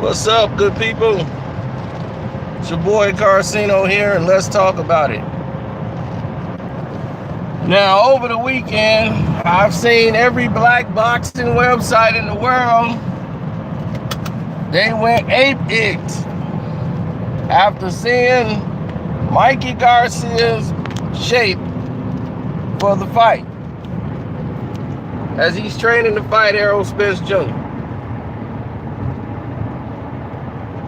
What's up, good people? It's your boy Garcia here, and let's talk about it. Now, over the weekend, I've seen every black boxing website in the world. They went ape-it after seeing Mikey Garcia's shape for the fight as he's training to fight Errol Spence Jr.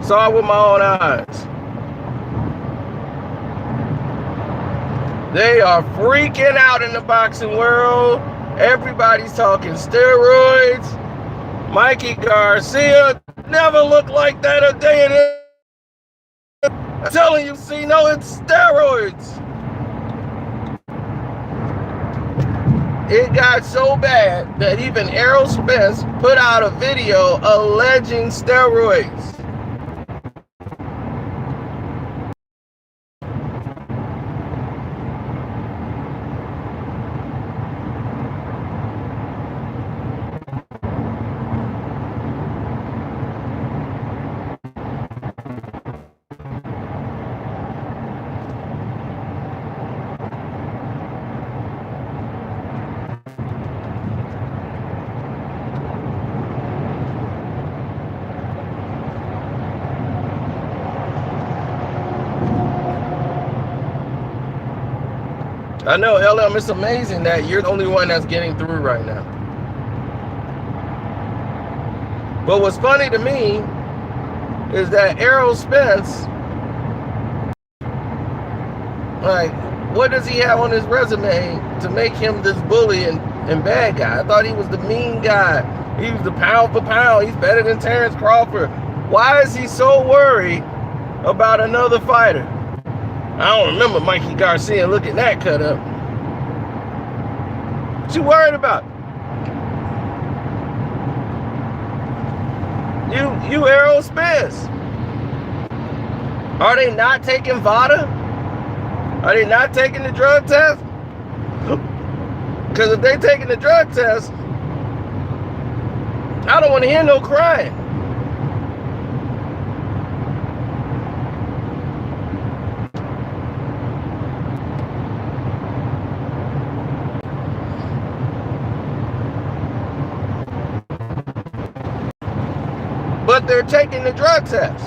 Saw it with my own eyes. They are freaking out in the boxing world. Everybody's talking steroids. Mikey Garcia never looked like that a day in it. I'm telling you, no, it's steroids. It got so bad that even Errol Spence put out a video alleging steroids. I know, LM, it's amazing that you're the only one that's getting through right now. But what's funny to me is that Errol Spence, like, what does he have on his resume to make him this bully and bad guy? I thought he was the mean guy. He was the pound for pound. He's better than Terrence Crawford. Why is he so worried about another fighter? I don't remember Mikey Garcia looking that cut up. What you worried about? You Errol Spence. Are they not taking VADA? Are they not taking the drug test? Because if they taking the drug test, I don't want to hear no crying. But they're taking the drug test.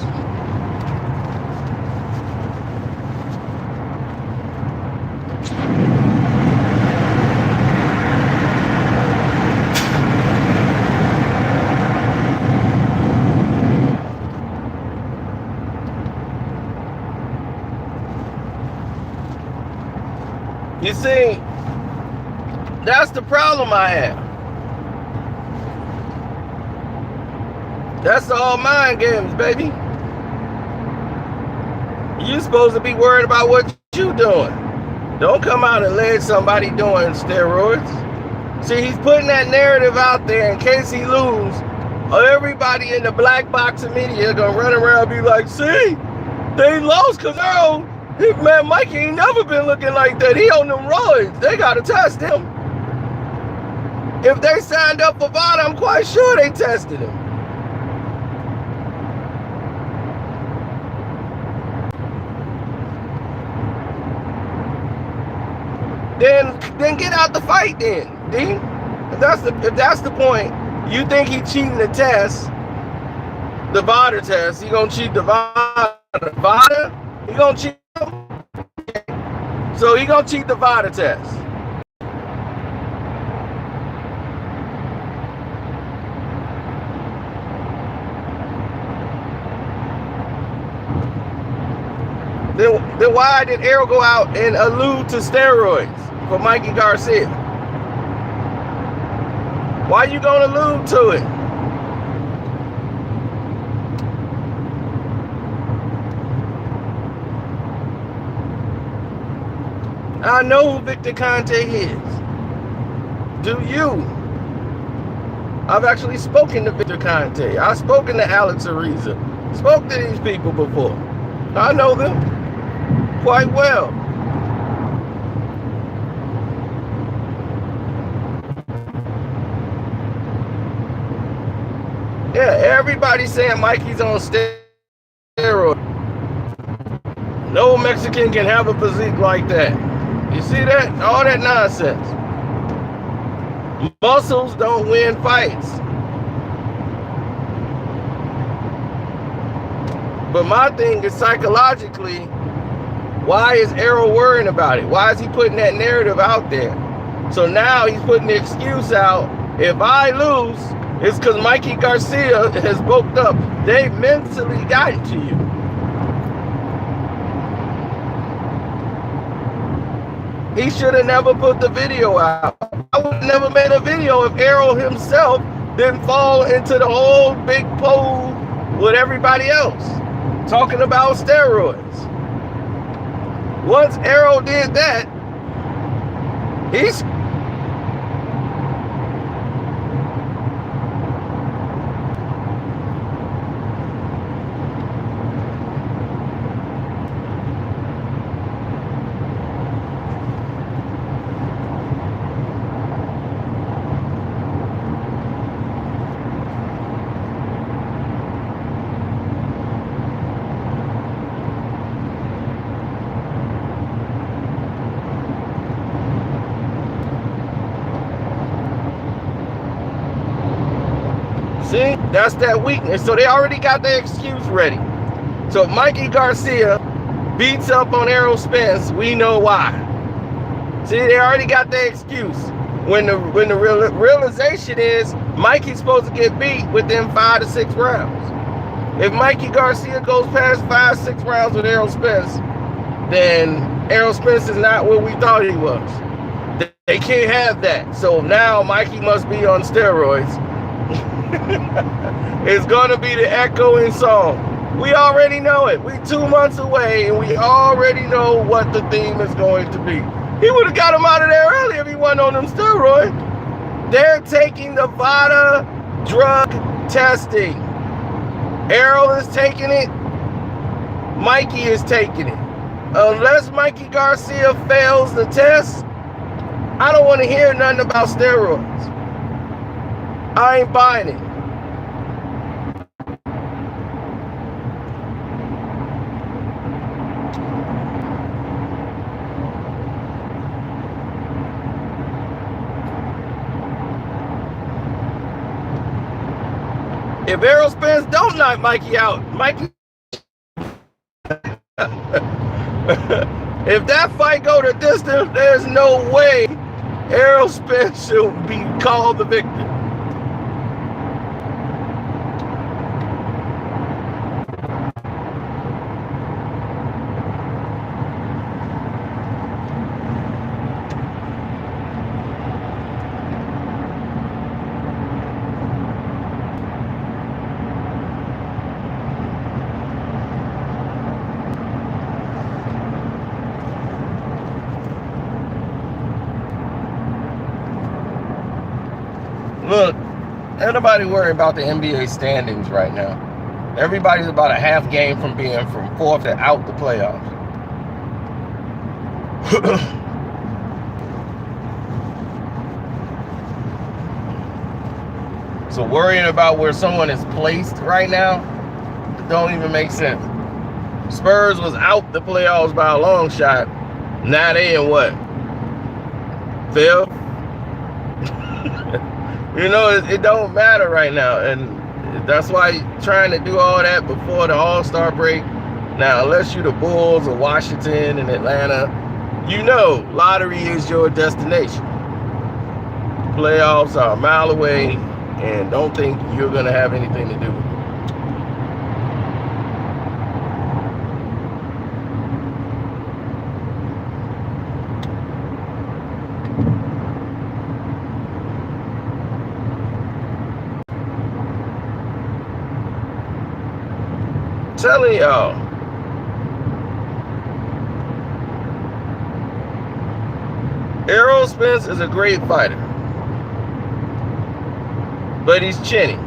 You see, that's the problem I have. That's all mind games, baby. You're supposed to be worried about what you doing. Don't come out and let somebody doing steroids. See, he's putting that narrative out there in case he lose. Everybody in the black boxing media is gonna run around and be like, see, they lost because Errol, man, Mikey ain't never been looking like that. He on them roids. They gotta test him. If they signed up for VADA, I'm quite sure they tested him. Then get out the fight then, D. If that's the point, you think he cheating the test, the VADA test, he gonna cheat the VADA? He gonna cheat him? So he gonna cheat the VADA test. Then why did Errol go out and allude to steroids for Mikey Garcia? Why you gonna allude to it? I know who Victor Conte is. Do you? I've actually spoken to Victor Conte. I've spoken to Alex Ariza. Spoke to these people before. I know them quite well. Yeah, everybody's saying Mikey's on steroid. No Mexican can have a physique like that. You see that? All that nonsense. Muscles don't win fights. But my thing is psychologically, why is Errol worrying about it? Why is he putting that narrative out there? So now he's putting the excuse out. If I lose, it's because Mikey Garcia has bulked up. They mentally gotten to you. He should have never put the video out. I would have never made a video if Errol himself didn't fall into the whole big pole with everybody else talking about steroids. Once Errol did that, he's see, that's that weakness. So they already got their excuse ready. So if Mikey Garcia beats up on Errol Spence, we know why. See, they already got their excuse. When the realization is Mikey's supposed to get beat within 5 to 6 rounds. If Mikey Garcia goes past 5, 6 rounds with Errol Spence, then Errol Spence is not what we thought he was. They can't have that. So now Mikey must be on steroids. It's gonna be the echoing song. We already know it. We 2 months away and we already know what the theme is going to be. He would have got him out of there early if he wasn't on them steroids. They're taking the VADA drug testing. Errol is taking it. Mikey is taking it. Unless Mikey Garcia fails the test, I don't want to hear nothing about steroids. I ain't buying it. If Errol Spence don't knock Mikey out, Mikey if that fight go the distance, there's no way Errol Spence should be called the victor. Look, everybody worry about the NBA standings right now. Everybody's about a half game from being from 4th to out the playoffs. So worrying about where someone is placed right now don't even make sense. Spurs was out the playoffs by a long shot. Now they in what? 5th? You know, it don't matter right now, and that's why trying to do all that before the All-Star break. Now, unless you're the Bulls or Washington and Atlanta, you know lottery is your destination. Playoffs are a mile away, and don't think you're going to have anything to do with it. Telling y'all, Errol Spence is a great fighter, but he's chinny.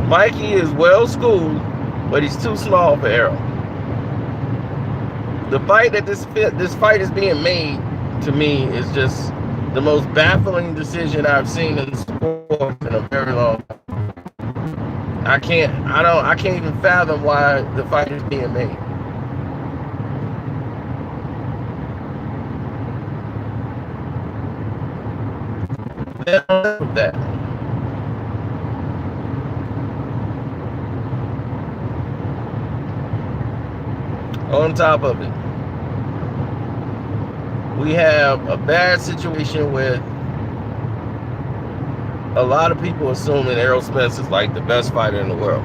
Mikey is well schooled, but he's too small for Errol. The fight that this fight is being made, to me, is just The most baffling decision I've seen in sports in a very long time. I can't even fathom why the fight is being made. That. On top of it, we have a bad situation with a lot of people assuming Errol Spence is like the best fighter in the world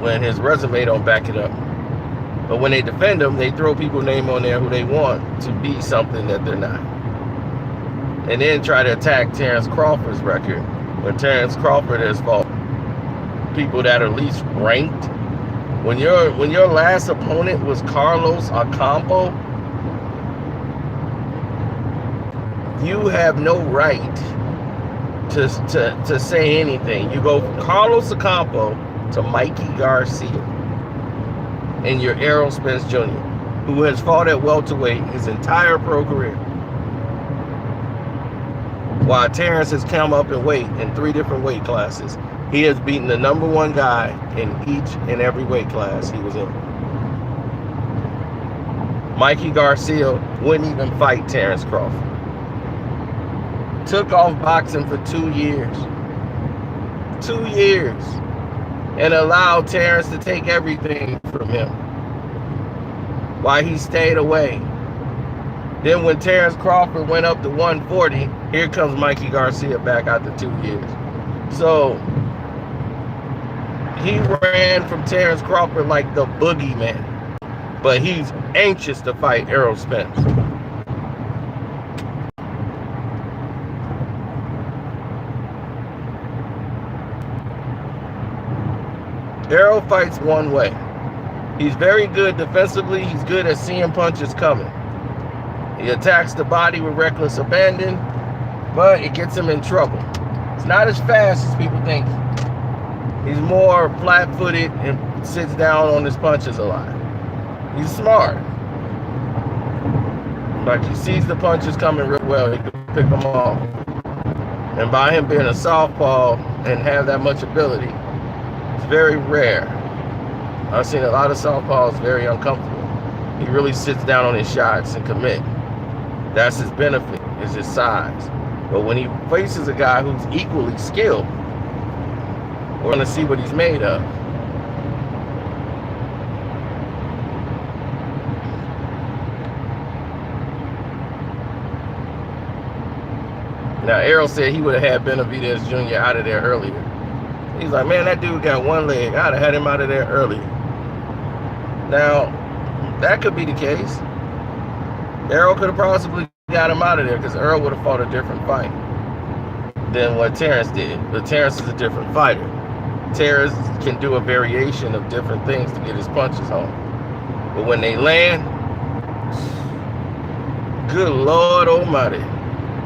when his resume don't back it up. But when they defend him, they throw people's name on there who they want to be something that they're not. And then try to attack Terrence Crawford's record when Terrence Crawford has fought people that are least ranked. When your last opponent was Carlos Ocampo, you have no right to say anything. You go from Carlos Ocampo to Mikey Garcia, and you're Errol Spence Jr., who has fought at welterweight his entire pro career, while Terrence has come up in weight in 3 different weight classes. He has beaten the #1 guy in each and every weight class he was in. Mikey Garcia wouldn't even fight Terrence Crawford. Took off boxing for 2 years. 2 years. And allowed Terrence to take everything from him while he stayed away. Then when Terrence Crawford went up to 140, here comes Mikey Garcia back after 2 years. So he ran from Terrence Crawford like the boogeyman, but he's anxious to fight Errol Spence. Errol fights one way. He's very good defensively. He's good at seeing punches coming. He attacks the body with reckless abandon, but it gets him in trouble. It's not as fast as people think. He's more flat-footed and sits down on his punches a lot. He's smart. Like, he sees the punches coming real well. He can pick them off. And by him being a southpaw and have that much ability, it's very rare. I've seen a lot of southpaws very uncomfortable. He really sits down on his shots and commit. That's his benefit, is his size. But when he faces a guy who's equally skilled, we're going to see what he's made of. Now, Errol said he would have had Benavidez Jr. out of there earlier. He's like, man, that dude got one leg. I'd have had him out of there earlier. Now, that could be the case. Errol could have possibly got him out of there because Errol would have fought a different fight than what Terrence did. But Terrence is a different fighter. Terrence can do a variation of different things to get his punches home. But when they land, good Lord almighty.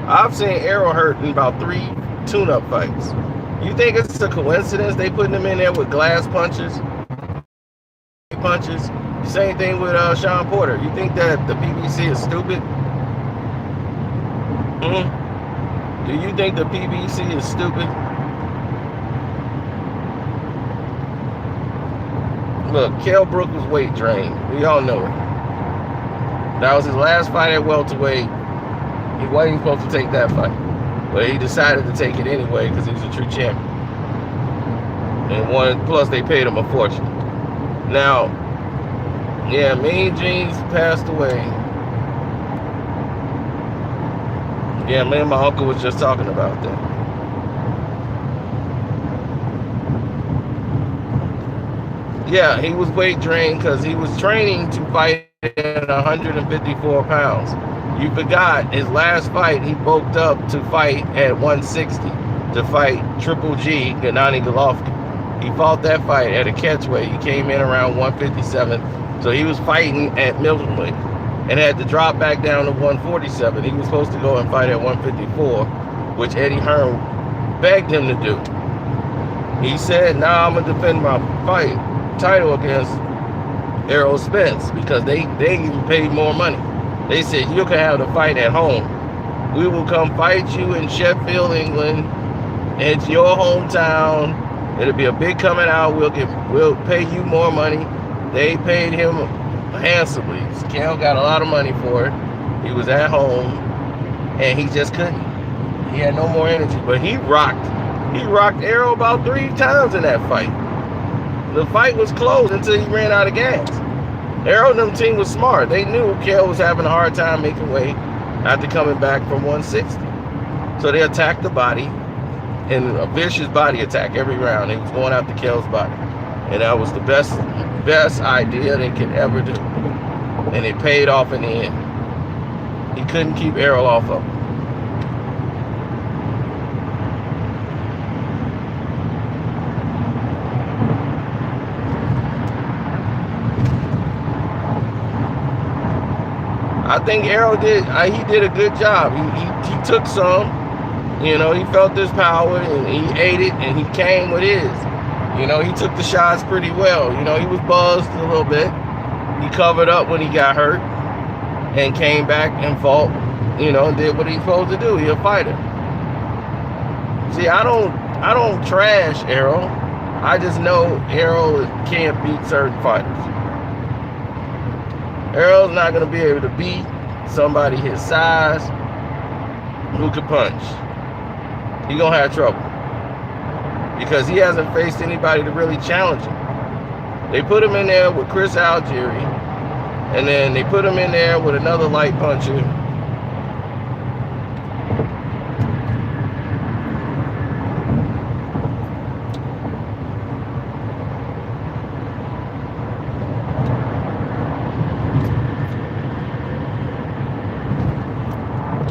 I've seen Errol hurt in about 3 tune-up fights. You think it's a coincidence they putting him in there with glass punches? Same thing with Sean Porter. You think that the PBC is stupid? Do you think the PBC is stupid? Look, Kell Brook was weight drained. We all know it. That was his last fight at welterweight. He wasn't supposed to take that fight. But he decided to take it anyway because he was a true champion. And plus they paid him a fortune. Now, yeah, Mean Gene's passed away. Yeah, me and my uncle was just talking about that. Yeah, he was weight drained because he was training to fight at 154 pounds. You forgot his last fight, he bulked up to fight at 160 to fight Triple G, Gennady Golovkin. He fought that fight at a catchweight. He came in around 157. So he was fighting at middleweight and had to drop back down to 147. He was supposed to go and fight at 154, which Eddie Hearn begged him to do. He said, nah, I'm going to defend my title against Errol Spence because they even paid more money. They said, you can have the fight at home. We will come fight you in Sheffield, England. It's your hometown. It'll be a big coming out. We'll pay you more money. They paid him handsomely. Kel got a lot of money for it. He was at home, and he just couldn't. He had no more energy, but he rocked Errol about 3 times in that fight. The fight was close until he ran out of gas. Errol and them team was smart. They knew Kel was having a hard time making weight after coming back from 160. So they attacked the body, and a vicious body attack every round. They was going after Kel's body. And that was the best idea they could ever do. And it paid off in the end. He couldn't keep Errol off of him. I think Errol did a good job. He took some, you know, he felt this power and he ate it and he came with his. You know, he took the shots pretty well. You know, he was buzzed a little bit. He covered up when he got hurt and came back and fought, you know, and did what he's supposed to do. He's a fighter. See, I don't trash Errol. I just know Errol can't beat certain fighters. Errol's not going to be able to beat somebody his size who can punch. He's going to have trouble because he hasn't faced anybody to really challenge him. They put him in there with Chris Algieri, and then they put him in there with another light puncher.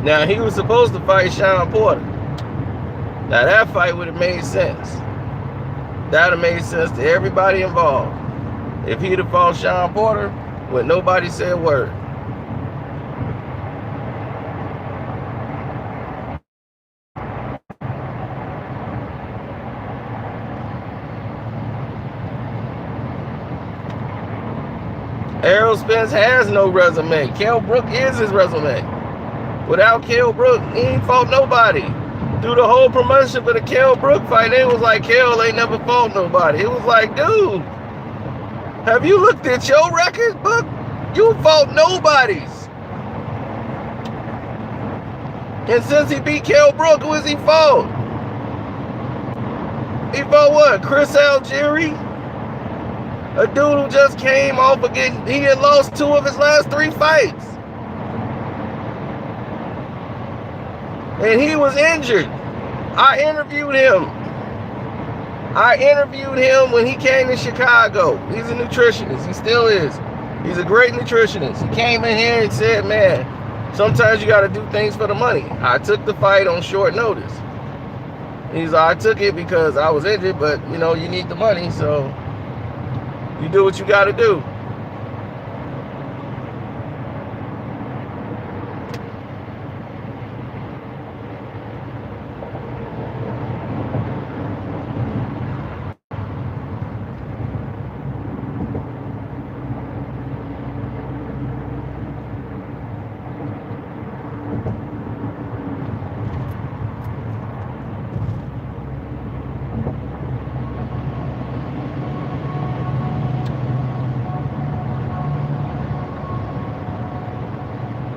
Now, he was supposed to fight Sean Porter. Now, that fight would have made sense. That would have made sense to everybody involved. If he'd have fought Sean Porter, when nobody said a word. Errol Spence has no resume. Kell Brook is his resume. Without Kell Brook, he ain't fought nobody. Through the whole promotion for the Kell Brook fight, it was like Kell ain't never fought nobody. It was like, dude, have you looked at your records book? You fought nobodies. And since he beat Kell Brook, who has he fought? He fought what? Chris Algieri? A dude who just came off again. He had lost 2 of his last 3 fights. And he was injured. I interviewed him when he came to Chicago. He's a nutritionist. He still is. He's a great nutritionist. He came in here and said, man, sometimes you got to do things for the money. I took the fight on short notice. He's like, I took it because I was injured, but, you know, you need the money, so you do what you got to do.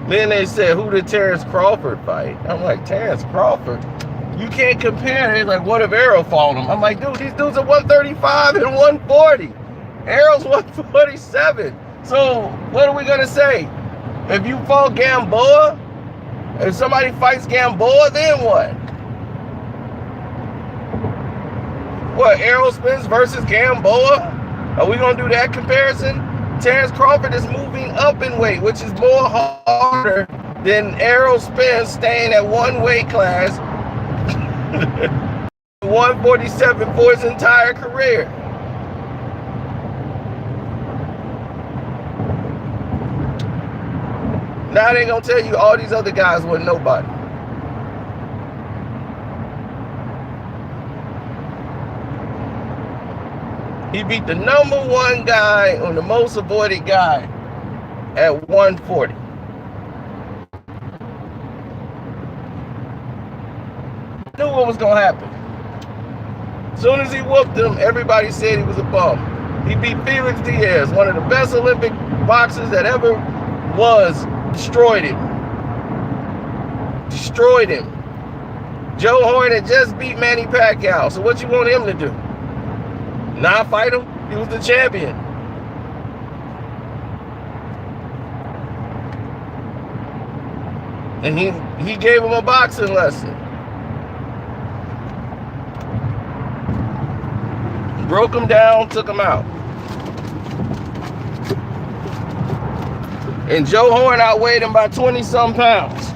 Then they said, who did Terrence Crawford fight? I'm like, Terrence Crawford? You can't compare it. Like, what if Errol fought him? I'm like, dude, these dudes are 135 and 140. Errol's 147. So what are we going to say? If you fought Gamboa, if somebody fights Gamboa, then what? What, Errol Spence versus Gamboa? Are we going to do that comparison? Terrence Crawford is moving up in weight, which is more harder than Errol Spence staying at one weight class, 147 for his entire career. Now they gonna tell you all these other guys were nobody. He beat the #1 guy on the most avoided guy at 140. knew what was going to happen. As soon as he whooped him, everybody said he was a bum. He beat Felix Diaz, one of the best Olympic boxers that ever was. Destroyed him. Destroyed him. Joe Horn had just beat Manny Pacquiao. So what you want him to do? Not fight him? He was the champion. And he gave him a boxing lesson. Broke him down, took him out. And Joe Horn outweighed him by 20-some pounds.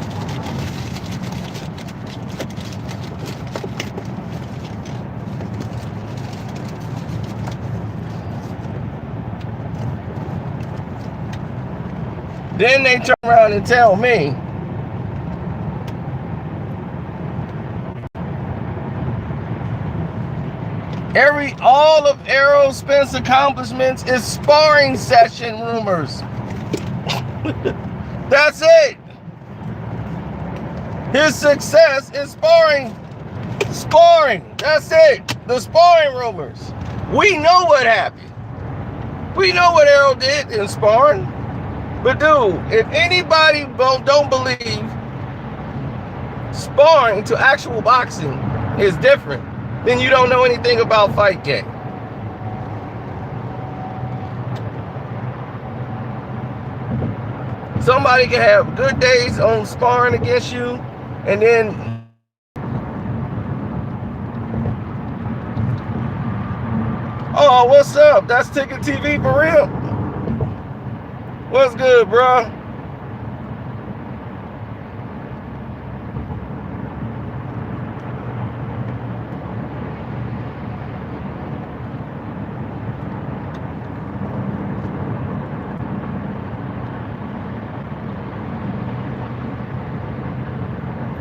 Then they turn around and tell me all of Errol Spence accomplishments is sparring session rumors. That's it. His success is sparring. That's it. The sparring rumors. We know what happened. We know what Errol did in sparring. But dude, if anybody don't believe sparring to actual boxing is different, then you don't know anything about fight game. Somebody can have good days on sparring against you, and then oh, what's up? That's Ticket TV for real. What's good, bro?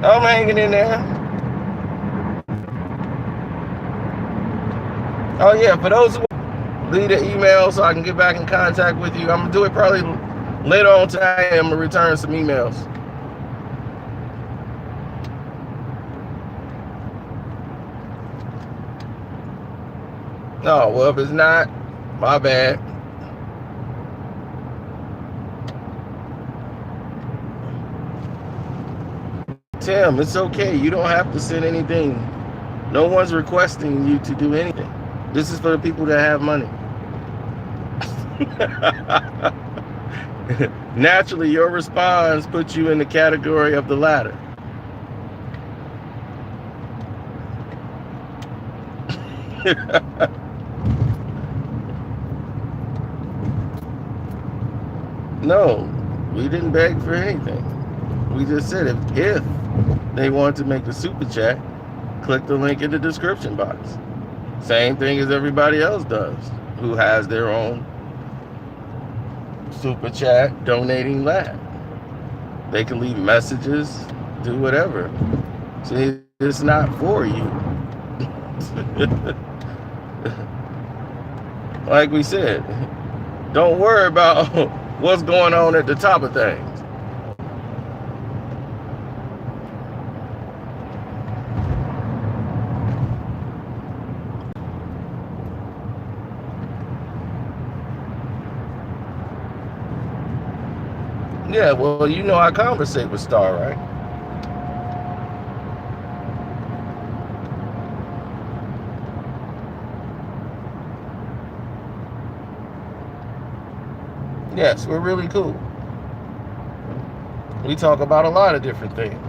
I'm hanging in there. Oh yeah, for those who leave the email so I can get back in contact with you, I'm gonna do it probably later on tonight. I'm gonna return some emails. Oh, well, if it's not, my bad. Tim, it's okay. You don't have to send anything. No one's requesting you to do anything. This is for the people that have money. Naturally, your response puts you in the category of the latter. No, we didn't beg for anything. We just said if they want to make a super chat, click the link in the description box. Same thing as everybody else does who has their own super chat donating lab. They can leave messages, do whatever. See, it's not for you. Like we said, don't worry about what's going on at the top of things. Yeah, well, you know I conversate with Star, right? Yes, we're really cool. We talk about a lot of different things.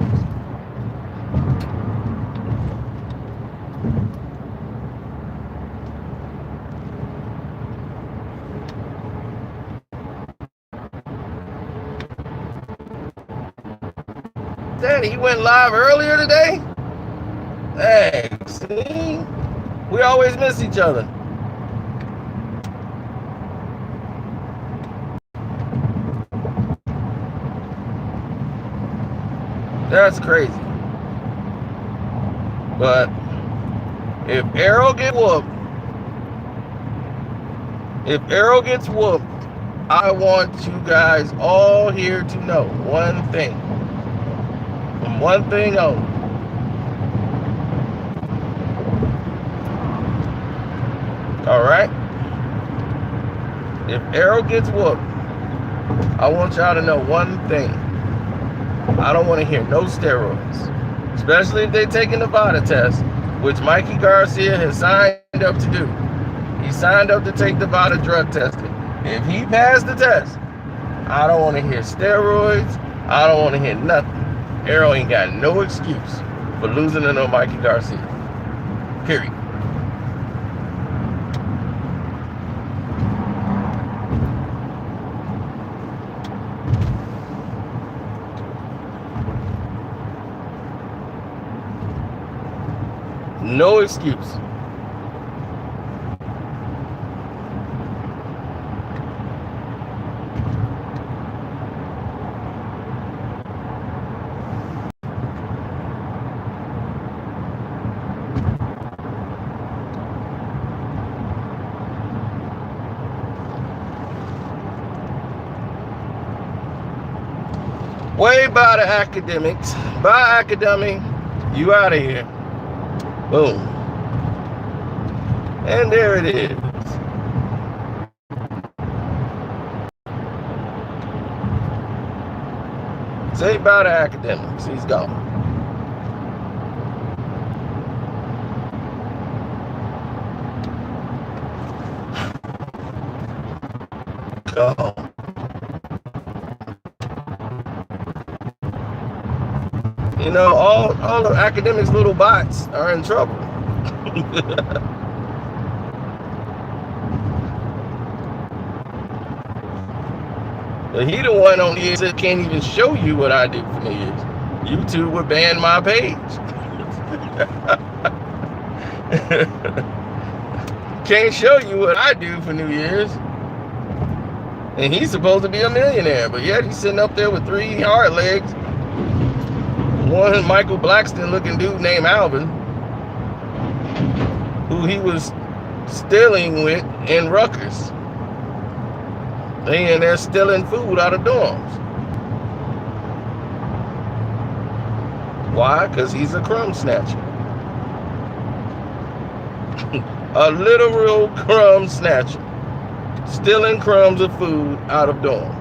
Daddy, he went live earlier today? Hey, see? We always miss each other. That's crazy. But if Errol gets whooped, I want you guys all here to know one thing. And one thing only. Errol gets whooped, I want y'all to know one thing. I don't want to hear no steroids, especially if they're taking the VADA test, which Mikey Garcia has signed up to do. He signed up to take the VADA drug testing. If he passed the test, I don't want to hear steroids. I don't want to hear nothing. Errol ain't got no excuse for losing to no Mikey Garcia. Period. No excuse. Way by the academics. By academic, you out of here. Boom. And there it is. Say bye to academics. He's gone. Gone. You know, all the academics' little bots are in trouble. But he the one on here that can't even show you what I do for New Year's. YouTube would ban my page. Can't show you what I do for New Year's. And he's supposed to be a millionaire, but yet he's sitting up there with 3 hard legs. One Michael Blackston looking dude named Alvin, who he was stealing with in Rutgers. And they're stealing food out of dorms. Why? Because he's a crumb snatcher. A literal crumb snatcher. Stealing crumbs of food out of dorms.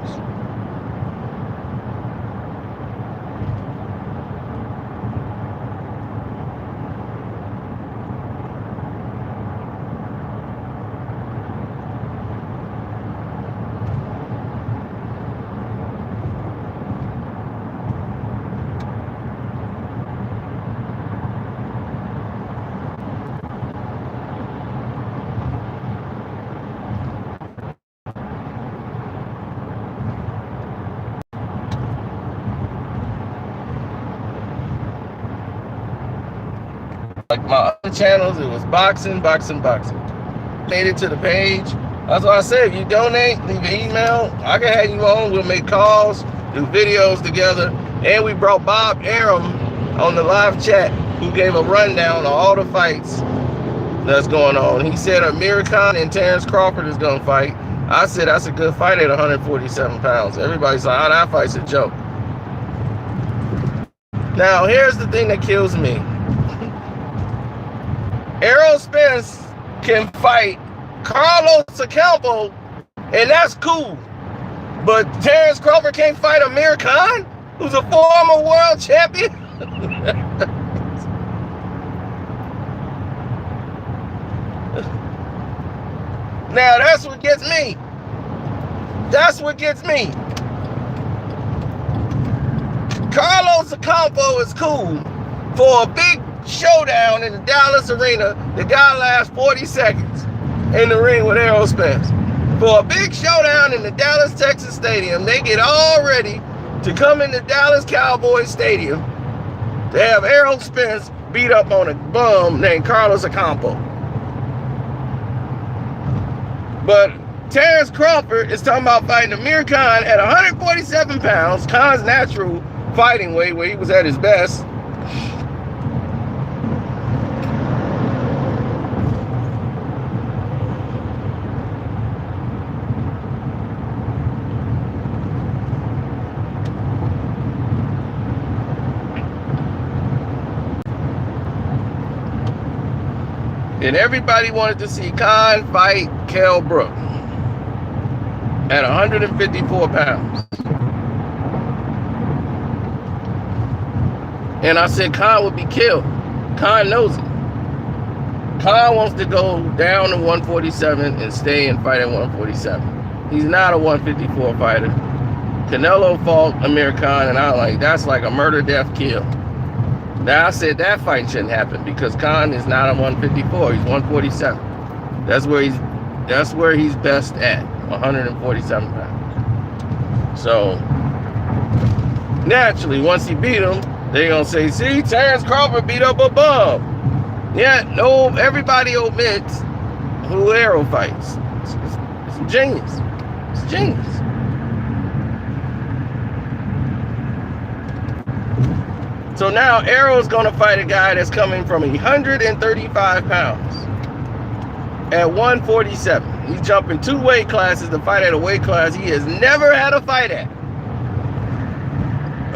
Like my other channels, it was boxing. Made it to the page. That's why I said, if you donate, leave an email. I can have you on. We'll make calls, do videos together. And we brought Bob Errol on the live chat, who gave a rundown of all the fights that's going on. He said Amir Khan and Terrence Crawford is going to fight. I said that's a good fight at 147 pounds. Everybody's like, oh, that fight's a joke. Now, here's the thing that kills me. Errol Spence can fight Carlos Acampo, and that's cool. But Terrence Crawford can't fight Amir Khan, who's a former world champion? Now, that's what gets me. That's what gets me. Carlos Acampo is cool for a big showdown in the Dallas arena. The guy lasts 40 seconds in the ring with Errol Spence. For a big showdown in the Dallas, Texas stadium, they get all ready to come into Dallas Cowboys Stadium to have Errol Spence beat up on a bum named Carlos Acampo. But Terrence Crawford is talking about fighting Amir Khan at 147 pounds, Khan's natural fighting weight, where he was at his best. And everybody wanted to see Khan fight Kell Brook. at 154 pounds. And I said Khan would be killed. Khan knows it. Khan wants to go down to 147 and stay and fight at 147. He's not a 154 fighter. Canelo fought Amir Khan, and I was like, that's like a murder, death, kill. Now I said that fight shouldn't happen because Khan is not a 154. He's 147. That's where he's best at, 147 pounds. So naturally, once he beat him, they're gonna say, see, Terrence Crawford beat up a bum. Yeah, no, everybody omits who Errol fights. It's genius. It's genius. So now Errol's gonna fight a guy that's coming from 135 pounds at 147. He's jumping 2 weight classes to fight at a weight class he has never had a fight at.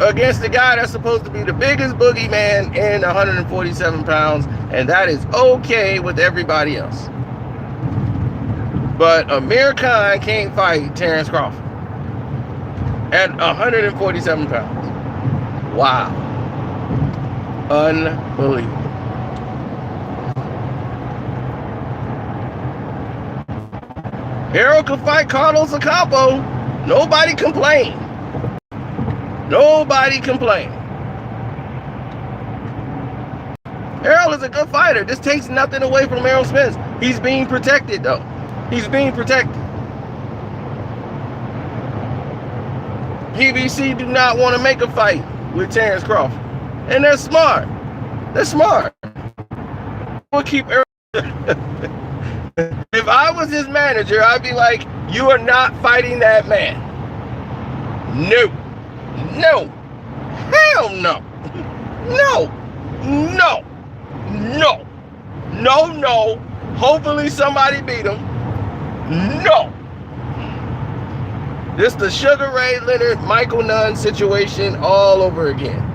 Against the guy that's supposed to be the biggest boogeyman in 147 pounds, and that is okay with everybody else. But Amir Khan can't fight Terrence Crawford at 147 pounds. Wow. Unbelievable. Errol could fight Carlos Ocampo. Nobody complained. Nobody complained. Errol is a good fighter. This takes nothing away from Errol Spence. He's being protected, though. He's being protected. PBC do not want to make a fight with Terrence Crawford. And they're smart. They're smart. We'll keep Errol. If I was his manager, I'd be like, you are not fighting that man. No. No. Hell no. No. No. No. No, no. Hopefully somebody beat him. No. This the Sugar Ray Leonard, Michael Nunn situation all over again.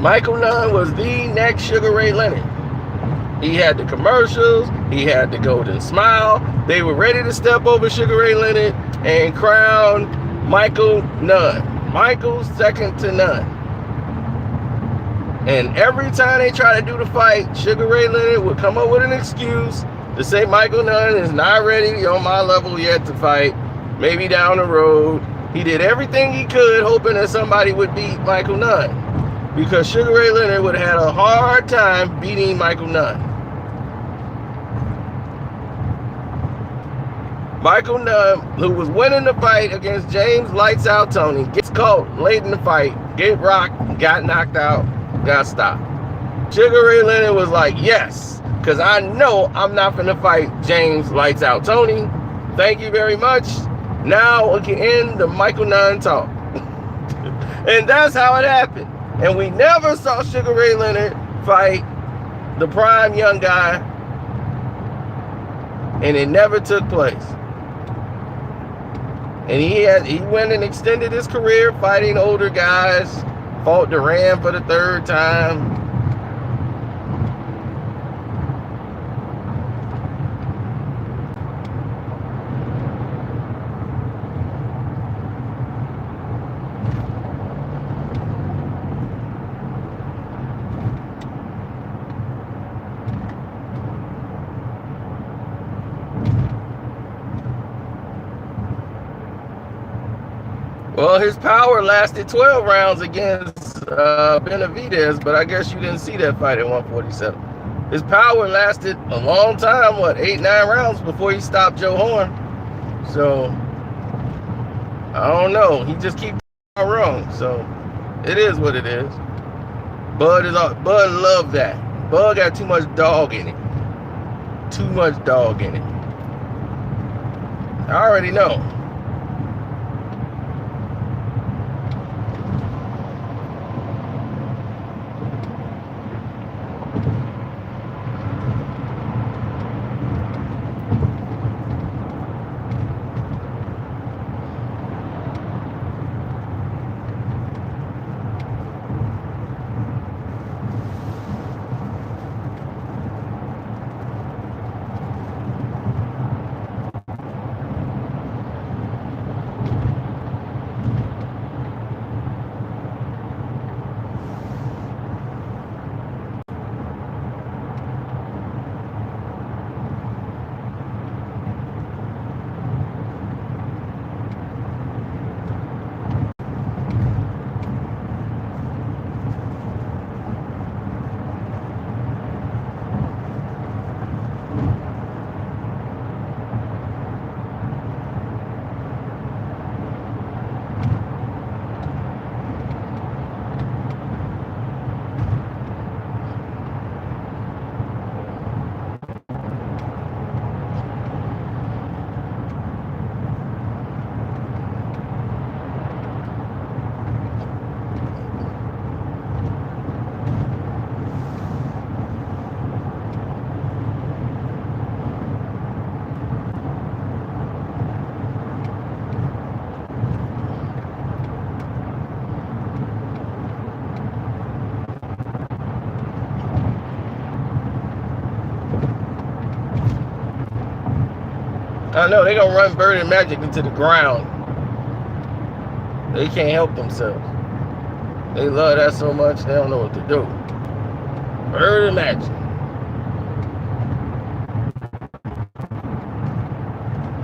Michael Nunn was the next Sugar Ray Leonard. He had the commercials. He had the golden smile. They were ready to step over Sugar Ray Leonard and crown Michael Nunn. Michael's second to none. And every time they try to do the fight, Sugar Ray Leonard would come up with an excuse to say Michael Nunn is not ready on my level yet to fight. Maybe down the road. He did everything he could hoping that somebody would beat Michael Nunn, because Sugar Ray Leonard would have had a hard time beating Michael Nunn. Michael Nunn, who was winning the fight against James Lights Out Tony, gets caught late in the fight, get rocked, got knocked out, got stopped. Sugar Ray Leonard was like, yes, because I know I'm not going to fight James Lights Out Tony. Thank you very much. Now we can end the Michael Nunn talk. And that's how it happened. And we never saw Sugar Ray Leonard fight the prime young guy. And it never took place. And he went and extended his career fighting older guys. Fought Duran for the 3rd time. Well, his power lasted 12 rounds against Benavidez, but I guess you didn't see that fight at 147. His power lasted a long time, what, 8-9 rounds before he stopped Joe Horn. So, I don't know. He just keeps wrong. So, it is what it is. Bud loved that. Bud got too much dog in it. Too much dog in it. I already know. I know, they're going to run Bird and Magic into the ground. They can't help themselves. They love that so much, they don't know what to do. Bird and Magic.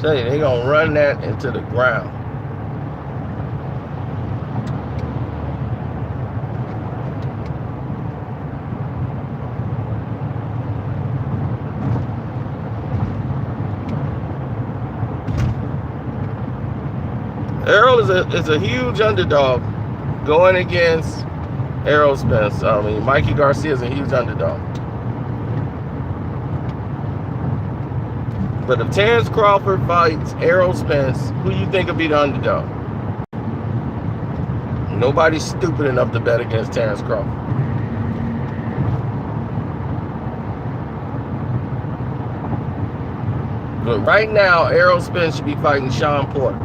Tell you, they're going to run that into the ground. Errol is a huge underdog going against Errol Spence. I mean, Mikey Garcia is a huge underdog. But if Terrence Crawford fights Errol Spence, who you think will be the underdog? Nobody's stupid enough to bet against Terrence Crawford. But right now, Errol Spence should be fighting Sean Porter.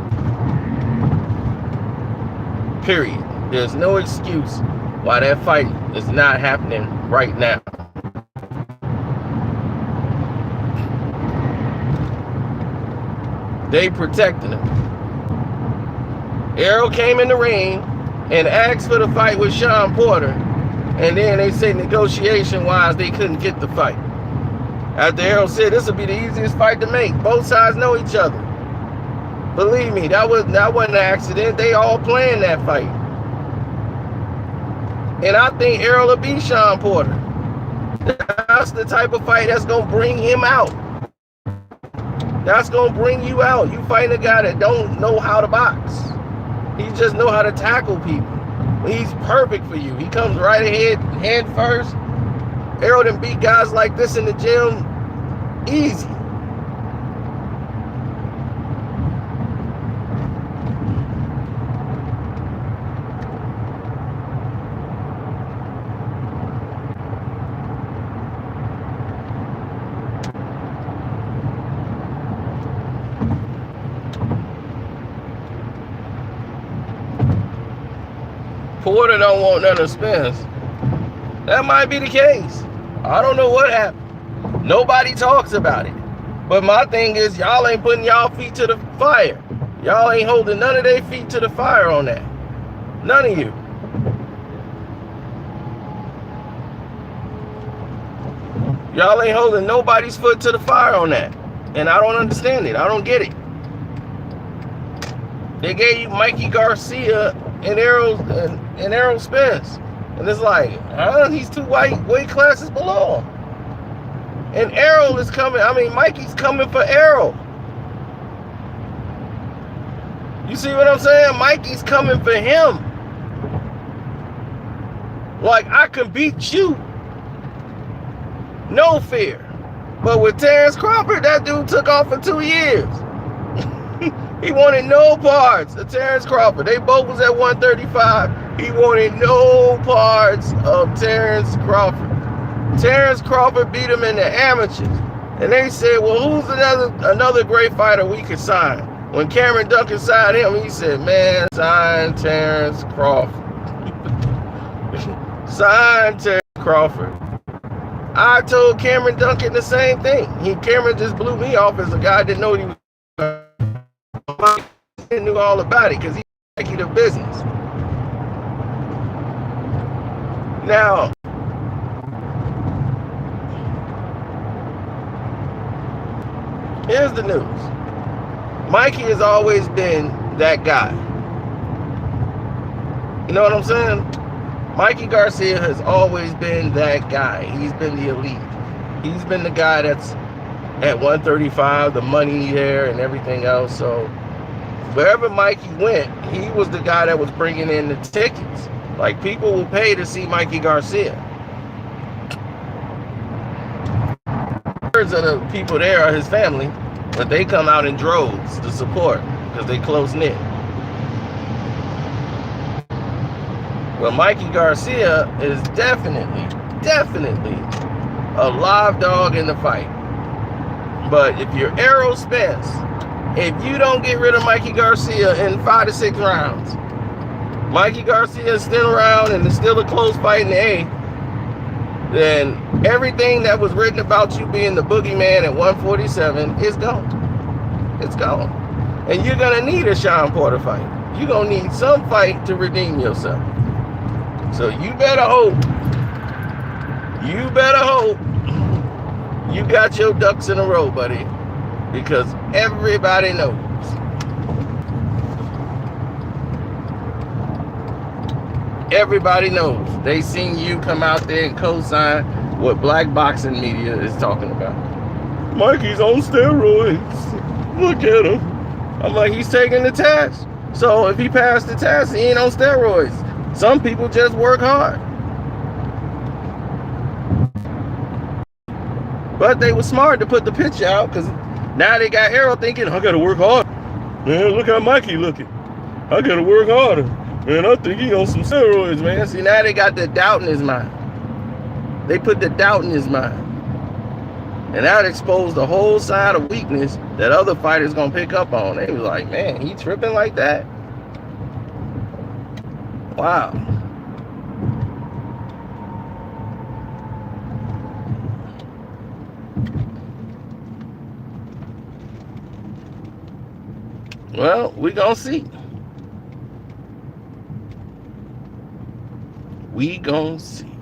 Period. There's no excuse why that fight is not happening right now. They protecting him. Errol came in the ring and asked for the fight with Sean Porter, and then they say negotiation-wise they couldn't get the fight. After Errol said this would be the easiest fight to make. Both sides know each other. Believe me, that wasn't an accident. They all planned that fight. And I think Errol will beat Sean Porter. That's the type of fight that's going to bring him out. That's going to bring you out. You fight a guy that don't know how to box. He just know how to tackle people. He's perfect for you. He comes right ahead, head first. Errol done beat guys like this in the gym easy. Porter don't want none of Spence. That might be the case. I don't know what happened. Nobody talks about it. But my thing is, y'all ain't putting y'all feet to the fire. Y'all ain't holding none of their feet to the fire on that. None of you. Y'all ain't holding nobody's foot to the fire on that. And I don't understand it. I don't get it. They gave you Mikey Garcia and Errol Spence. And it's like, he's two weight classes below him. And Errol is coming. I mean, Mikey's coming for Errol. You see what I'm saying? Mikey's coming for him. Like, I can beat you. No fear. But with Terrence Crawford, that dude took off for 2 years. He wanted no parts of Terrence Crawford. They both was at 135. He wanted no parts of Terrence Crawford. Terrence Crawford beat him in the amateurs. And they said, well, who's another great fighter we could sign? When Cameron Duncan signed him, he said, man, sign Terrence Crawford. Sign Terrence Crawford. I told Cameron Duncan the same thing. Cameron just blew me off as a guy that didn't know he was. He knew all about it because he was the business. Now, here's the news. Mikey has always been that guy. You know what I'm saying? Mikey Garcia has always been that guy. He's been the elite. He's been the guy that's at 135, the money there and everything else. So wherever Mikey went, he was the guy that was bringing in the tickets. Like, people will pay to see Mikey Garcia. Thirds of the people there are his family, but they come out in droves to support because they close knit. Well, Mikey Garcia is definitely a live dog in the fight. But if you're Errol Spence, if you don't get rid of Mikey Garcia in 5 to 6 rounds, Mikey Garcia is still around and it's still a close fight in the 8th, then everything that was written about you being the boogeyman at 147 is gone. It's gone. And you're gonna need a Sean Porter fight. You're gonna need some fight to redeem yourself. So you better hope. You better hope you got your ducks in a row, buddy. Because everybody knows. Everybody knows. They seen you come out there and co-sign what black boxing media is talking about. Mikey's on steroids. Look at him. I'm like, he's taking the test. So if he passed the test, he ain't on steroids. Some people just work hard. But they were smart to put the picture out because now they got Errol thinking, I gotta work hard. Man, look how Mikey looking. I gotta work harder. Man, I think he on some steroids, man. See, now they got the doubt in his mind. They put the doubt in his mind. And that exposed the whole side of weakness that other fighters gonna pick up on. They was like, man, he tripping like that? Wow. Well, we gonna see. We gonna see.